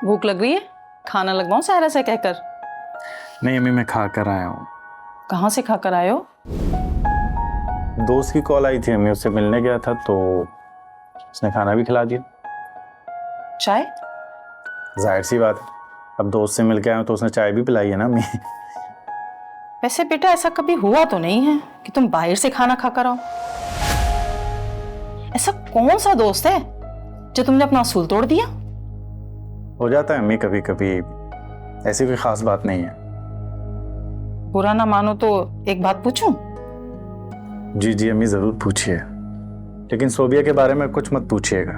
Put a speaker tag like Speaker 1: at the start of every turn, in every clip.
Speaker 1: भूख लग रही है? खाना लगवाऊं सायरा से कहकर?
Speaker 2: नहीं अम्मी, मैं खा कर आया हूँ।
Speaker 1: कहाँ से खा कर आए हो?
Speaker 2: दोस्त की कॉल आई थी अम्मी, उससे मिलने गया था तो उसने खाना भी खिला दिया।
Speaker 1: चाय?
Speaker 2: जाहिर सी बात है, अब दोस्त से मिल के आया हूँ तो उसने चाय भी पिलाई है ना अम्मी।
Speaker 1: वैसे बेटा ऐसा कभी हुआ तो नहीं है कि तुम बाहर से खाना खा कर आओ? ऐसा कौन सा दोस्त है जो तुमने अपना असूल तोड़ दिया?
Speaker 2: हो जाता है अम्मी कभी कभी, ऐसी कोई खास बात नहीं है।
Speaker 1: बुरा ना मानो तो एक बात पूछूं?
Speaker 2: जी जी अम्मी जरूर पूछिए, लेकिन सोबिया के बारे में कुछ मत पूछिएगा।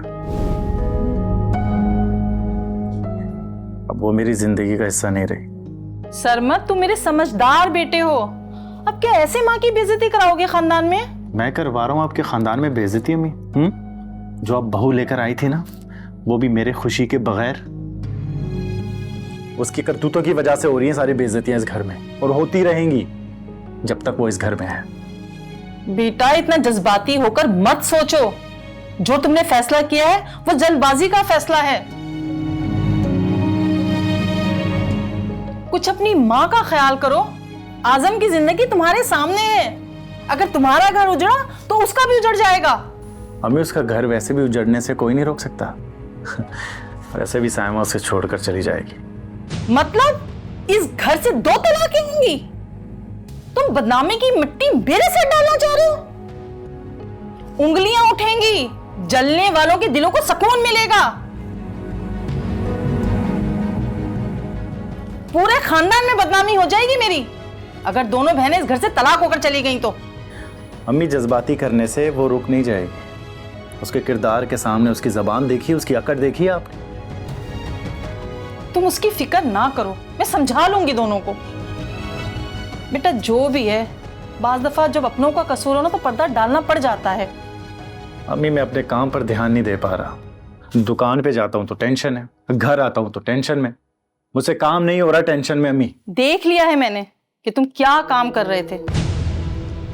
Speaker 2: अब वो मेरी जिंदगी का हिस्सा नहीं रही।
Speaker 1: सरमत, तुम मेरे समझदार बेटे हो। अब क्या ऐसे माँ की बेइज्जती कराओगे खानदान में?
Speaker 2: मैं करवा रहा हूँ आपके खानदान में बेइज्जती अम्मी? जो आप बहू लेकर आई थी ना, वो भी मेरे खुशी के बगैर। उसकी करतूतों की वजह से हो रही हैं सारी बेइज्जतियां इस घर में, और होती रहेंगी जब तक वो इस घर में है।
Speaker 1: बेटा इतना जज्बाती होकर मत सोचो। जो तुमने फैसला किया है वो जल्दबाजी का फैसला है। कुछ अपनी माँ का ख्याल करो। आजम की जिंदगी तुम्हारे सामने है। अगर तुम्हारा घर उजड़ा तो उसका भी उजड़ जाएगा।
Speaker 2: अम्मी उसका घर वैसे भी उजड़ने से कोई नहीं रोक सकता। वैसे भी सायमा उसे छोड़कर चली जाएगी।
Speaker 1: मतलब इस घर से 2 तलाकें होंगी? तुम बदनामी की मिट्टी मेरे से डालना चाह रहे हो? उंगलियां उठेंगी, जलने वालों के दिलों को सुकून मिलेगा। पूरे खानदान में बदनामी हो जाएगी मेरी अगर दोनों बहनें इस घर से तलाक होकर चली गईं तो।
Speaker 2: अम्मी जज्बाती करने से वो रुक नहीं जाएगी। उसके किरदार के सामने उसकी जबान देखिए, उसकी अकड़ देखिए आप।
Speaker 1: तुम उसकी फिक्र ना करो, मैं समझा लूंगी दोनों को। बेटा जो भी है, बाज दफा जब अपनों का कसूर हो ना तो पर्दा डालना पड़ जाता है।
Speaker 2: अम्मी मैं अपने काम पर ध्यान नहीं दे पा रहा। दुकान पे जाता हूँ तो टेंशन है, घर आता हूँ तो टेंशन में। मुझसे काम नहीं हो रहा, टेंशन में अम्मी।
Speaker 1: देख लिया है मैंने कि तुम क्या काम कर रहे थे।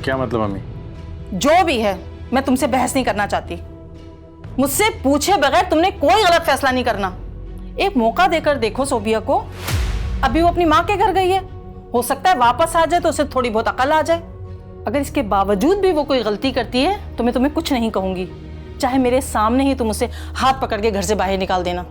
Speaker 2: क्या मतलब अम्मी? जो
Speaker 1: भी है, मैं तुमसे बहस नहीं करना चाहती। मुझसे पूछे बगैर तुमने कोई गलत फैसला नहीं करना। एक मौका देकर देखो सोबिया को। अभी वो अपनी माँ के घर गई है, हो सकता है वापस आ जाए तो उसे थोड़ी बहुत अकल आ जाए। अगर इसके बावजूद भी वो कोई गलती करती है तो मैं तुम्हें कुछ नहीं कहूंगी, चाहे मेरे सामने ही तुम उसे हाथ पकड़ के घर से बाहर निकाल देना।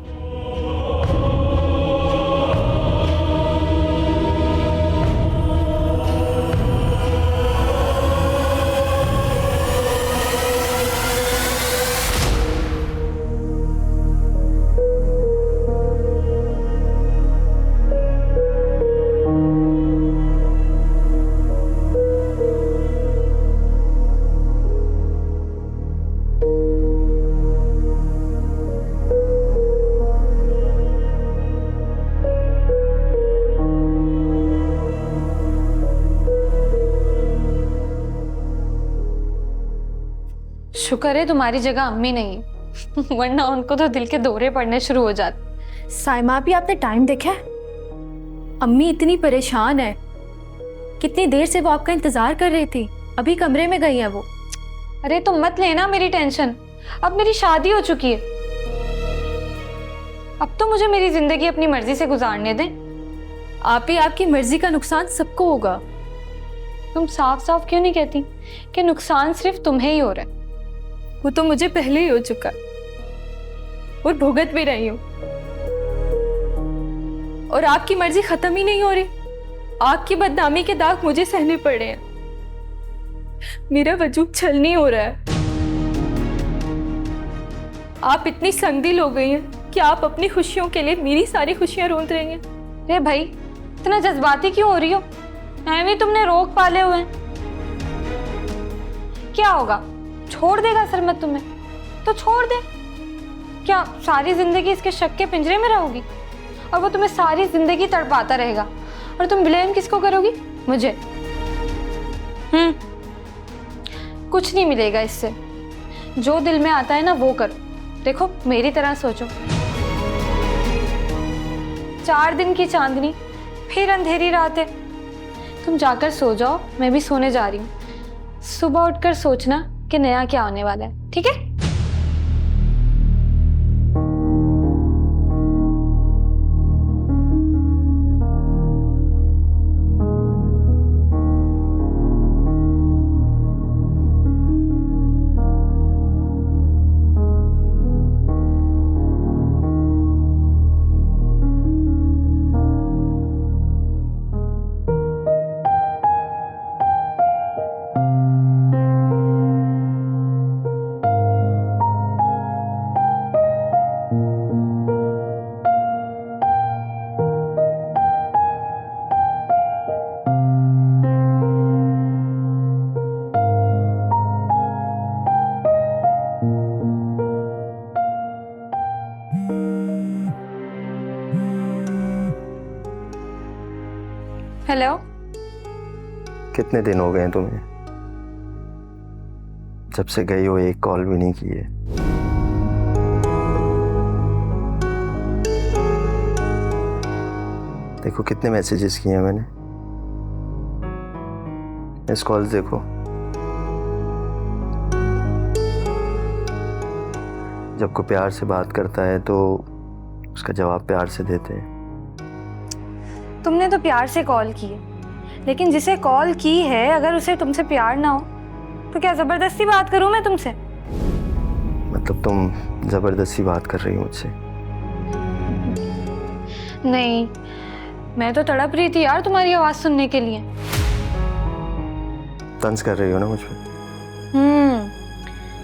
Speaker 3: शुक्र है तुम्हारी जगह अम्मी नहीं, वरना उनको तो दिल के दौरे पड़ने शुरू हो जाते।
Speaker 4: साइमा भी आपने टाइम देखा है? अम्मी इतनी परेशान है, कितनी देर से वो आपका इंतजार कर रही थी। अभी कमरे में गई है वो।
Speaker 3: अरे तुम मत लेना मेरी टेंशन, अब मेरी शादी हो चुकी है। अब तो मुझे मेरी जिंदगी अपनी मर्जी से गुजारने दें।
Speaker 4: आप ही आपकी मर्जी का नुकसान सबको होगा।
Speaker 3: तुम साफ साफ क्यों नहीं कहती कि नुकसान सिर्फ तुम्हें ही हो रहा है?
Speaker 4: वो तो मुझे पहले ही हो चुका और भुगत भी रही हूं। और आपकी मर्जी खत्म ही नहीं हो रही। आपकी बदनामी के दाग मुझे सहने पड़े हैं। मेरा वजूद छल नहीं हो रहा है। आप इतनी संगदिल हो गई हैं कि आप अपनी खुशियों के लिए मेरी सारी खुशियां रोंद रही हैं।
Speaker 3: अरे भाई इतना जज्बाती क्यों हो रही हो? मैं भी तुमने रोक पाले हुए हैं। क्या होगा, छोड़ देगा सरमत तुम्हें तो छोड़ दे। क्या सारी जिंदगी इसके शक के पिंजरे में रहोगी और वो तुम्हें सारी जिंदगी तड़पाता रहेगा? और तुम ब्लेम किसको करोगी? मुझे। कुछ नहीं मिलेगा इससे। जो दिल में आता है ना वो करो। देखो मेरी तरह सोचो। 4 दिन की चांदनी फिर अंधेरी रात है। तुम जाकर सो जाओ, मैं भी सोने जा रही हूँ। सुबह उठकर सोचना कि नया क्या होने वाला है, ठीक है? हेलो।
Speaker 5: कितने दिन हो गए हैं तुम्हें? जब से गई हो एक कॉल भी नहीं की है। देखो कितने मैसेजेस किए हैं मैंने। मिस कॉल्स देखो। जब कोई प्यार से बात करता है तो उसका जवाब प्यार से देते हैं।
Speaker 3: तुमने तो प्यार से कॉल की है, लेकिन जिसे कॉल की है अगर उसे तुमसे प्यार ना हो तो क्या जबरदस्ती बात करूं मैं तुमसे?
Speaker 5: मतलब तुम जबरदस्ती बात कर रही हो मुझसे?
Speaker 3: नहीं, मैं तो तड़प रही थी यार तुम्हारी आवाज सुनने के लिए।
Speaker 5: तंज कर रही हो ना मुझ पे?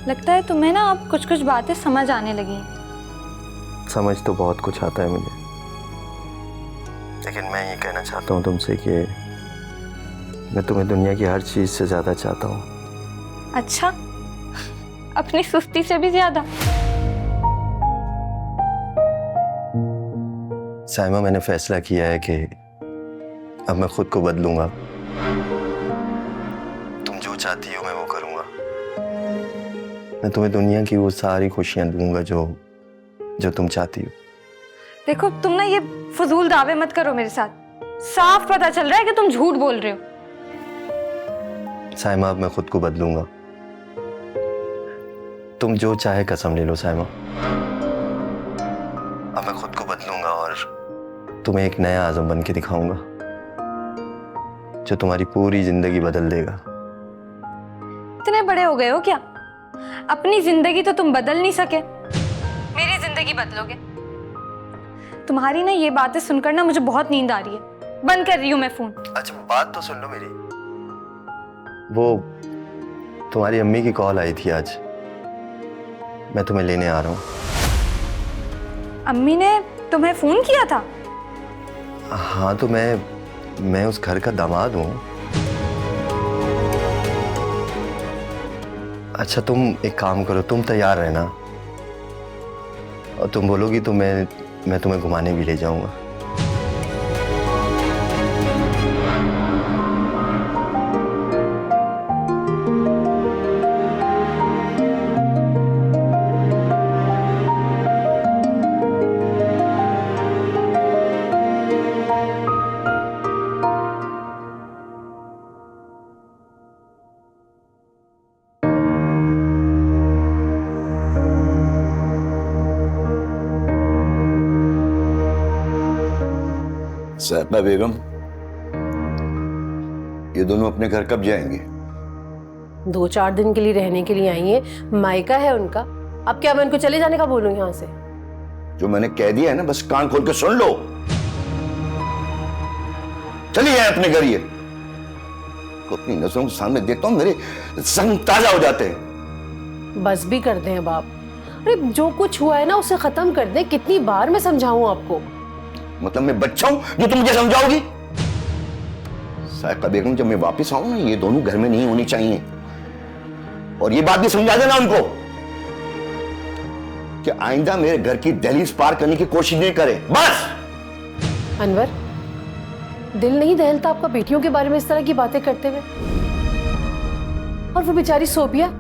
Speaker 3: लगता है तुम्हें ना अब कुछ कुछ बातें समझ आने लगी हैं।
Speaker 5: समझ तो बहुत कुछ आता है मुझे, लेकिन मैं ये कहना चाहता हूँ तुमसे कि मैं तुम्हें दुनिया की हर चीज से ज्यादा चाहता हूँ।
Speaker 3: अच्छा, अपनी सुस्ती से भी ज्यादा?
Speaker 5: साइमा, मैंने फैसला किया है कि अब मैं खुद को बदलूंगा। तुम जो चाहती हो मैं वो करूंगा। मैं तुम्हें दुनिया की वो सारी खुशियां दूंगा जो तुम चाहती हो।
Speaker 3: देखो तुम ना ये फजूल दावे मत करो मेरे साथ। साफ पता चल रहा है कि तुम झूठ बोल रहे हो।
Speaker 5: साइमा, अब मैं खुद को बदलूंगा। तुम जो चाहे कसम ले लो साइमा। अब मैं खुद को बदलूंगा और तुम्हें एक नया आज़म बन के दिखाऊंगा जो तुम्हारी पूरी जिंदगी बदल देगा।
Speaker 3: इतने बड़े हो गए हो क्या? अपनी जिंदगी तो तुम बदल नहीं सके, मेरी जिंदगी बदलोगे? तुम्हारी ना ये बातें सुनकर ना मुझे बहुत नींद आ रही है। बंद कर रही हूँ मैं फोन।
Speaker 5: अच्छा, बात तो सुन लो मेरी। वो तुम्हारी अम्मी की कॉल आई थी आज। मैं तुम्हें लेने आ रहा हूँ।
Speaker 3: अम्मी ने तुम्हें फोन किया था?
Speaker 5: हाँ, तो मैं उस घर का दामाद हूँ। अच्छा, तुम एक काम करो, तुम तैयार रहना और तुम बोलोगी तो मैं तुम्हें घुमाने भी ले जाऊंगा।
Speaker 6: साहिबा बेगम, ये दोनों अपने घर कब जाएंगे?
Speaker 7: 2-4 दिन के लिए रहने के लिए आई है, मायका है उनका। अब क्या मैं उनको चले जाने का बोलूं यहाँ से?
Speaker 6: जो मैंने कह दिया है ना, बस कान खोल के सुन लो। चलिए आए अपने घर। ये को अपनी नजरों के सामने देखता हूं, मेरे संग ताजा हो जाते हैं।
Speaker 7: बस भी कर दें बाप। अरे जो कुछ हुआ है ना उसे खत्म कर दें। कितनी बार मैं समझाऊं आपको?
Speaker 6: मतलब मैं बच्चा हूं जो तुम मुझे समझाओगी? साहिबा बेगम, जब मैं वापस आऊं ना, ये दोनों घर में नहीं होनी चाहिए। और ये बात भी समझा देना उनको कि आइंदा मेरे घर की दहलीज पार करने की कोशिश नहीं करे। बस।
Speaker 7: अनवर, दिल नहीं दहलता आपका बेटियों के बारे में इस तरह की बातें करते हुए? और वो बेचारी सोबिया,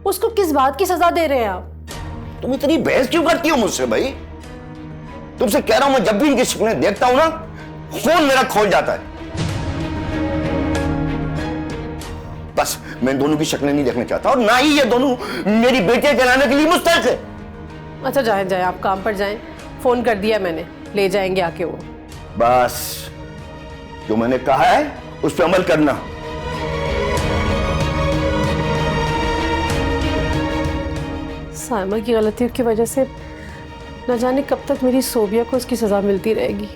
Speaker 7: उसको किस बात की सजा दे रहे हैं आप?
Speaker 6: तुम इतनी बहस क्यों करती हो मुझसे भाई? तुमसे कह रहा हूं, मैं जब भी इनकी शक्लें देखता हूं ना, खून मेरा खोल जाता है। बस मैं इन दोनों की शक्लें नहीं देखना चाहता, और ना ही ये दोनों मेरी बेटियां कहलाने के लिए मुस्तैद है।
Speaker 7: अच्छा, जाए आप काम पर जाएं। फोन कर दिया मैंने, ले जाएंगे आके वो।
Speaker 6: बस जो मैंने कहा है उस पर अमल करना।
Speaker 7: साइमा की गलतियों की वजह से न जाने कब तक मेरी सोबिया को इसकी सजा मिलती रहेगी।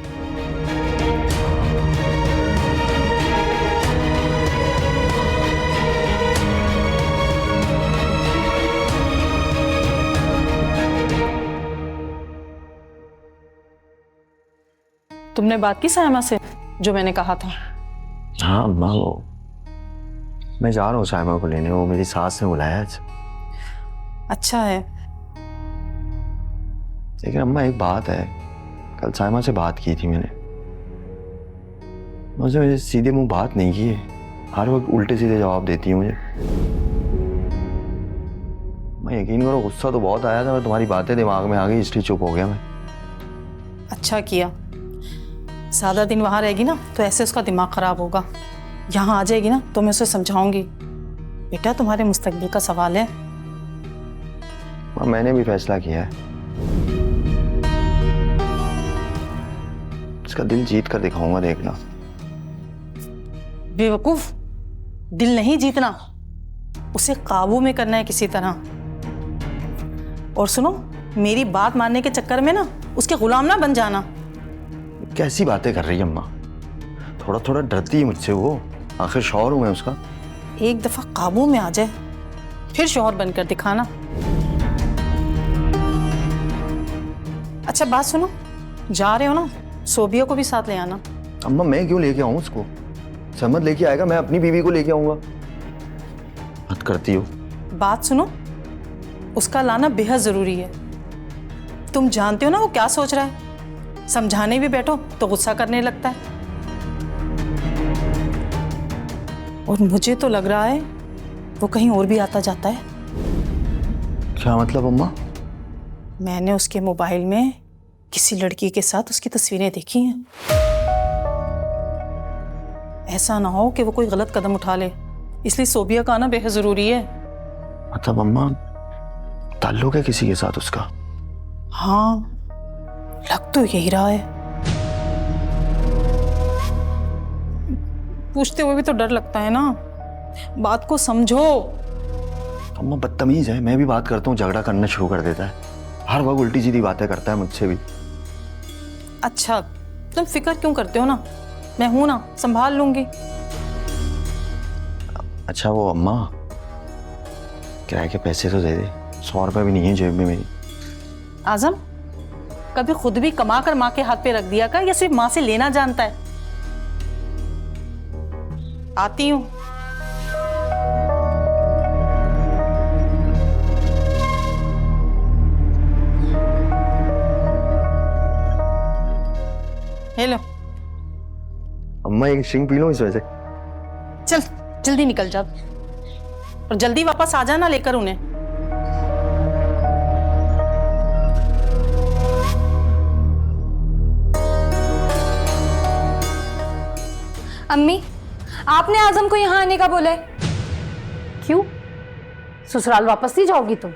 Speaker 1: तुमने बात की सायमा से जो मैंने कहा था?
Speaker 5: हाँ अम्मा, वो मैं जा रहा हूँ साइमा को लेने। वो मेरी सास ने बुलाया आज।
Speaker 1: अच्छा है। लेकिन
Speaker 5: अम्मा एक बात है, कल साइमा से बात की थी मैंने। मुझे सीधे मुंह बात नहीं की है, हर वक्त उल्टे सीधे जवाब देती है मुझे। मैं यकीन करो गुस्सा तो बहुत आया था, मैं तुम्हारी बातें दिमाग में आ गई इसलिए चुप हो गया मैं।
Speaker 1: अच्छा किया। ज़्यादा दिन वहाँ रहेगी ना तो ऐसे उसका दिमाग ख़राब होगा। यहाँ आ जाएगी ना तो मैं उसे समझाऊंगी, बेटा तुम्हारे मुस्तकबिल का सवाल है।
Speaker 5: मैंने भी फैसला किया है, इसका दिल जीत कर दिखाऊंगा, देखना।
Speaker 1: बेवकूफ, दिल नहीं जीतना, उसे काबू में करना है किसी तरह। और सुनो, मेरी बात मानने के चक्कर में ना उसके गुलाम ना बन जाना।
Speaker 5: कैसी बातें कर रही है अम्मा, थोड़ा थोड़ा डरती है मुझसे वो, आखिर शौहर हूं मैं उसका।
Speaker 1: एक दफा काबू में आ जाए फिर शौहर बनकर दिखाना। अच्छा बात सुनो, जा रहे हो ना, सोबिया को भी साथ ले आना।
Speaker 5: अम्मा मैं क्यों लेके आऊं उसको, समझ लेके आएगा, मैं अपनी बीवी को लेके आऊंगा। हद करती हो।
Speaker 1: बात सुनो, उसका लाना बेहद जरूरी है। तुम जानते हो ना वो क्या सोच रहा है, समझाने भी बैठो तो गुस्सा करने लगता है। और मुझे तो लग रहा है वो कहीं और भी आता जाता है।
Speaker 5: क्या मतलब अम्मा?
Speaker 1: मैंने उसके मोबाइल में किसी लड़की के साथ उसकी तस्वीरें देखी हैं। ऐसा ना हो कि वो कोई गलत कदम उठा ले, इसलिए सोबिया का आना बेहद जरूरी है।
Speaker 5: मतलब अम्मा ताल्लुक है किसी के साथ उसका?
Speaker 1: हाँ, लग तो यही रहा है। पूछते हुए भी तो डर लगता है ना, बात को समझो।
Speaker 5: अम्मा बदतमीज है, मैं भी बात करता हूँ झगड़ा करना शुरू कर देता है, हर वक्त उल्टी सीधी बातें करता है मुझसे भी।
Speaker 1: अच्छा तुम फिक्र क्यों करते हो ना, मैं हूं ना, संभाल लूंगी।
Speaker 5: अच्छा वो अम्मा किराए के पैसे तो दे दे, 100 रुपए भी नहीं है जेब में मेरी।
Speaker 1: आजम, कभी खुद भी कमा कर माँ के हाथ पे रख दिया कर, या सिर्फ माँ से लेना जानता है? आती हूँ। हेलो
Speaker 5: अम्मा एक ड्रिंक पी लो इस वजह से।
Speaker 1: चल जल्दी निकल जा और जल्दी वापस आ जाना लेकर उन्हें।
Speaker 3: अम्मी, आपने आजम को यहाँ आने का बोला है।
Speaker 7: क्यों, ससुराल वापस नहीं जाओगी तुम?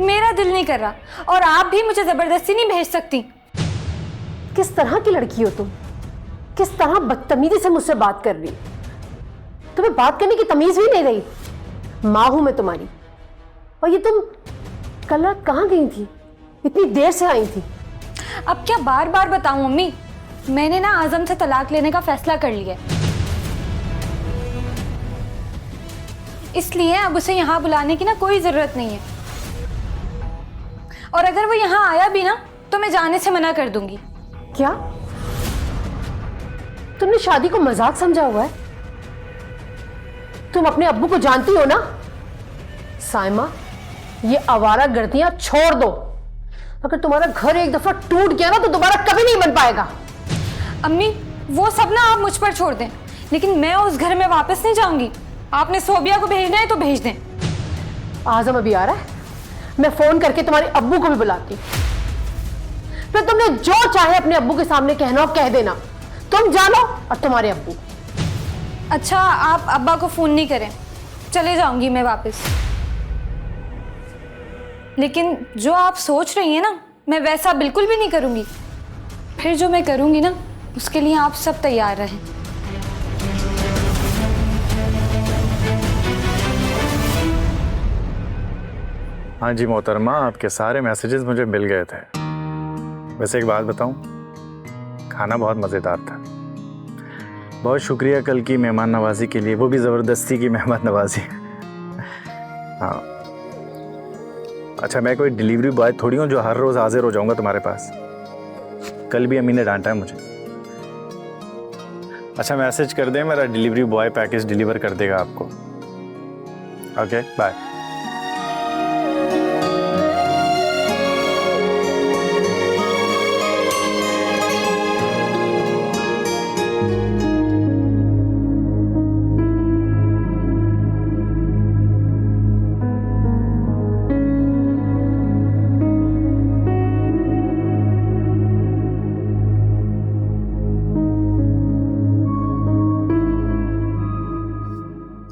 Speaker 3: मेरा दिल नहीं कर रहा, और आप भी मुझे जबरदस्ती नहीं भेज सकती।
Speaker 7: किस तरह की लड़की हो तुम, किस तरह बदतमीजी से मुझसे बात कर रही हो? तुम्हें बात करने की तमीज भी नहीं रही। माँ हूं मैं तुम्हारी। और ये तुम कल रात कहाँ गई थी, इतनी देर से आई थी?
Speaker 3: अब क्या बार बार बताऊं अम्मी, मैंने ना आजम से तलाक लेने का फैसला कर लिया है, इसलिए अब उसे यहाँ बुलाने की ना कोई जरूरत नहीं है। और अगर वो यहाँ आया भी ना तो मैं जाने से मना कर दूंगी।
Speaker 7: क्या तुमने शादी को मजाक समझा हुआ है? तुम अपने अब्बू को जानती हो ना? साइमा, ये आवारा गर्दियां छोड़ दो। अगर तुम्हारा घर एक दफा टूट गया ना तो दोबारा कभी नहीं बन पाएगा।
Speaker 3: अम्मी वो सब ना आप मुझ पर छोड़ दें, लेकिन मैं उस घर में वापस नहीं जाऊंगी। आपने सोबिया को भेजना है तो भेज दें।
Speaker 7: आजम अभी आ रहा है, मैं फोन करके तुम्हारे अब्बू को भी बुलाती हूँ। फिर तुमने जो चाहे अपने अब्बू के सामने कहना हो कह देना। तुम जानो और तुम्हारे अब्बू।
Speaker 3: अच्छा आप अब्बा को फोन नहीं करें, चले जाऊंगी मैं वापस। लेकिन जो आप सोच रही हैं ना, मैं वैसा बिल्कुल भी नहीं करूंगी। फिर जो मैं करूंगी ना उसके लिए आप सब तैयार रहें।
Speaker 2: हाँ जी मोहतरमा, आपके सारे मैसेजेस मुझे मिल गए थे। वैसे एक बात बताऊं, खाना बहुत मज़ेदार था। बहुत शुक्रिया कल की मेहमान नवाजी के लिए, वो भी ज़बरदस्ती की मेहमान नवाजी। हाँ अच्छा, मैं कोई डिलीवरी बॉय थोड़ी हूँ जो हर रोज़ हाजिर हो जाऊँगा तुम्हारे पास। कल भी अम्मी ने डांटा है मुझे। अच्छा मैसेज कर दें, मेरा डिलीवरी बॉय पैकेज डिलीवर कर देगा आपको। Okay bye.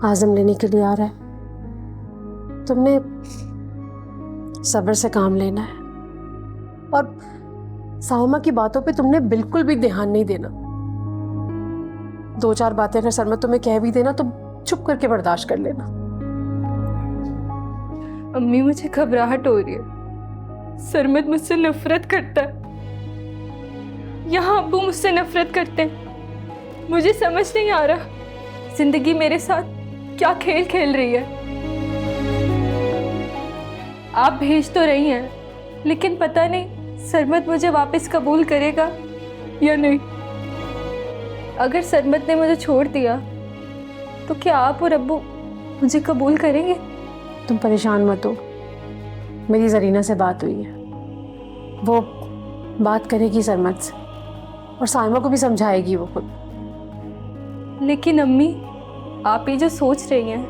Speaker 7: आज़म लेने के लिए आ रहा है। तुमने सब्र से काम लेना है और साहिमा की बातों पे तुमने बिल्कुल भी ध्यान नहीं देना। 2-4 बातें अगर सरमत तुम्हें कह भी देना तो चुप करके बर्दाश्त कर लेना।
Speaker 4: अम्मी मुझे घबराहट हो रही है। सरमत मुझसे नफरत करता है, यहाँ अब्बू मुझसे नफरत करते हैं। मुझे समझ नहीं आ रहा जिंदगी मेरे साथ क्या खेल खेल रही है। आप भेज तो रही हैं, लेकिन पता नहीं सरमत मुझे वापस कबूल करेगा या नहीं। अगर सरमत ने मुझे छोड़ दिया तो क्या आप और अब्बू मुझे कबूल करेंगे?
Speaker 7: तुम परेशान मत हो, मेरी जरीना से बात हुई है, वो बात करेगी सरमत से और साइमा को भी समझाएगी वो खुद।
Speaker 4: लेकिन अम्मी, आप ये जो सोच रही हैं,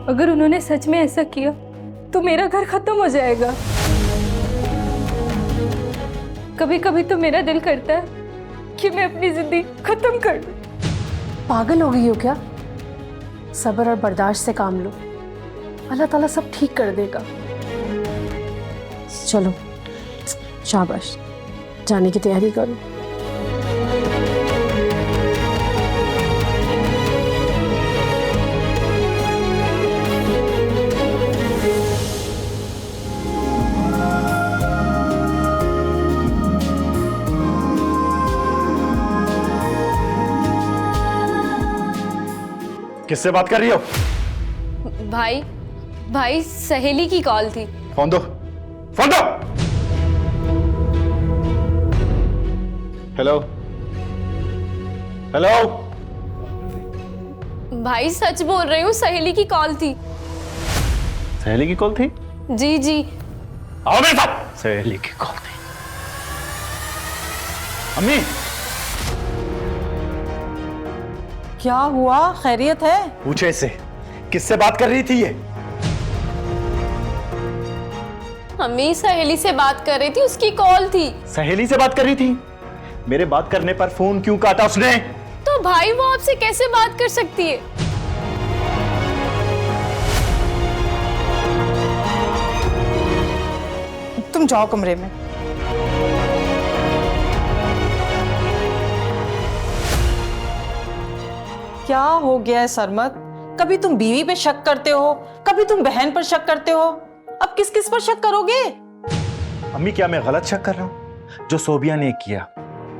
Speaker 4: अगर उन्होंने सच में ऐसा किया तो मेरा घर खत्म हो जाएगा। कभी कभी तो मेरा दिल करता है कि मैं अपनी जिंदगी खत्म कर दूं।
Speaker 7: पागल हो गई हो क्या? सब्र और बर्दाश्त से काम लो, अल्लाह ताला सब ठीक कर देगा। चलो शाबाश, जाने की तैयारी करो।
Speaker 2: किससे बात कर रही हो?
Speaker 8: भाई सहेली की कॉल थी।
Speaker 2: फोन दो, फोन दो। Hello hello.
Speaker 8: भाई सच बोल रही हूँ, सहेली की कॉल थी।
Speaker 2: सहेली की कॉल थी?
Speaker 8: जी जी।
Speaker 2: आओ मेरे साथ। सहेली की कॉल थी। अम्मी,
Speaker 1: क्या हुआ? खैरियत है?
Speaker 2: पूछे इससे, किससे बात कर रही थी ये?
Speaker 8: अम्मी सहेली से बात कर रही थी, उसकी कॉल थी।
Speaker 2: सहेली से बात कर रही थी? मेरे बात करने पर फोन क्यों काटा उसने?
Speaker 8: तो भाई वो आपसे कैसे बात कर सकती है?
Speaker 1: तुम जाओ कमरे में। क्या हो गया है सरमत? कभी तुम बीवी पे शक करते हो, कभी तुम बहन पर शक करते हो, अब किस किस पर शक करोगे?
Speaker 2: अम्मी, क्या मैं गलत शक कर रहा हूं? जो सोबिया ने किया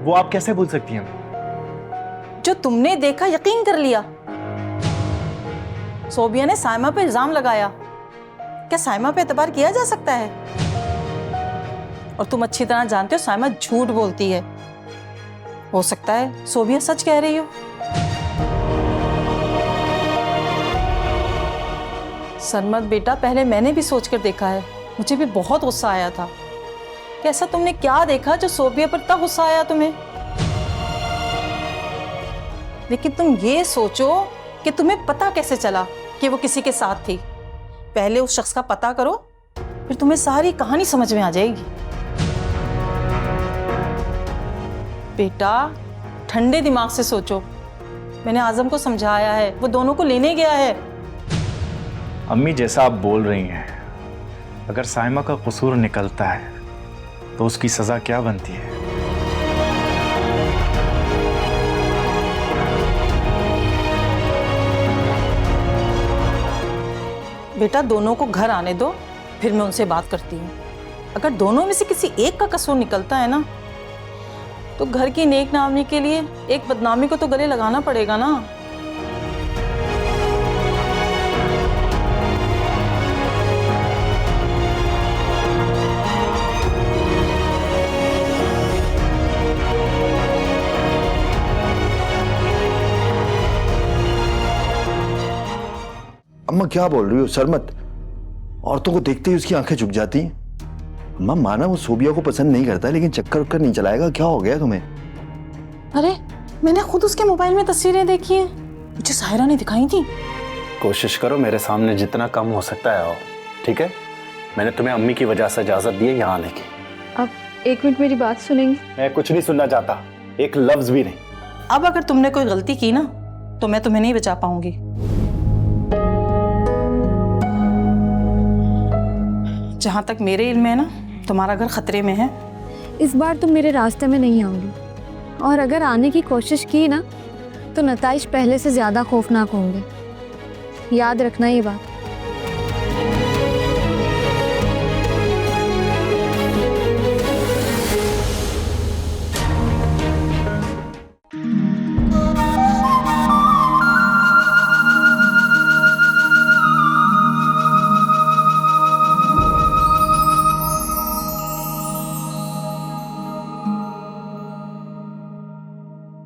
Speaker 2: वो आप कैसे भूल सकती हैं?
Speaker 1: जो तुमने देखा यकीन कर लिया। सोबिया ने साइमा पे इल्जाम लगाया। क्या साइमा पे एतबार किया जा सकता है? और तुम अच्छी तरह जानते हो साइमा झूठ बोलती है। हो सकता है सोबिया सच कह रही हो। सरमत बेटा, पहले मैंने भी सोचकर देखा है, मुझे भी बहुत गुस्सा आया था। कैसा तुमने क्या देखा जो सोबिया पर इतना गुस्सा आया तुम्हें? लेकिन तुम ये सोचो कि तुम्हें पता कैसे चला कि वो किसी के साथ थी। पहले उस शख्स का पता करो, फिर तुम्हें सारी कहानी समझ में आ जाएगी। बेटा, ठंडे दिमाग से सोचो। मैंने आजम को समझाया है, वो दोनों को लेने गया है।
Speaker 2: अम्मी, जैसा आप बोल रही हैं, अगर साइमा का कसूर निकलता है तो उसकी सजा क्या बनती है?
Speaker 1: बेटा, दोनों को घर आने दो, फिर मैं उनसे बात करती हूँ। अगर दोनों में से किसी एक का कसूर निकलता है ना, तो घर की नेक नामी के लिए एक बदनामी को तो गले लगाना पड़ेगा ना।
Speaker 5: अम्मा क्या बोल रही हो? सरमत, औरतों को देखते ही उसकी आंखें झुक जाती हैं। अम्मा, माना वो सोबिया को पसंद नहीं करता, लेकिन चक्कर उक्कर नहीं चलाएगा। क्या हो गया तुम्हें?
Speaker 1: अरे, मैंने खुद उसके मोबाइल में तस्वीरें देखी हैं, मुझे साहिरा ने दिखाई थी।
Speaker 2: कोशिश करो मेरे सामने जितना कम हो सकता है आओ, ठीक है? मैंने तुम्हें अम्मी की वजह से इजाजत दी है यहाँ आने की।
Speaker 4: आप 1 मिनट मेरी बात सुनेंगे?
Speaker 2: मैं कुछ नहीं सुनना चाहता, एक लफ्ज भी नहीं।
Speaker 1: अब अगर तुमने कोई गलती की ना, तो मैं तुम्हें नहीं बचा पाऊंगी। जहाँ तक मेरे इल्म है ना, तुम्हारा घर खतरे में है।
Speaker 3: इस बार तुम मेरे रास्ते में नहीं आओगी, और अगर आने की कोशिश की ना तो नताइज पहले से ज़्यादा खौफनाक होंगे। याद रखना ये बात।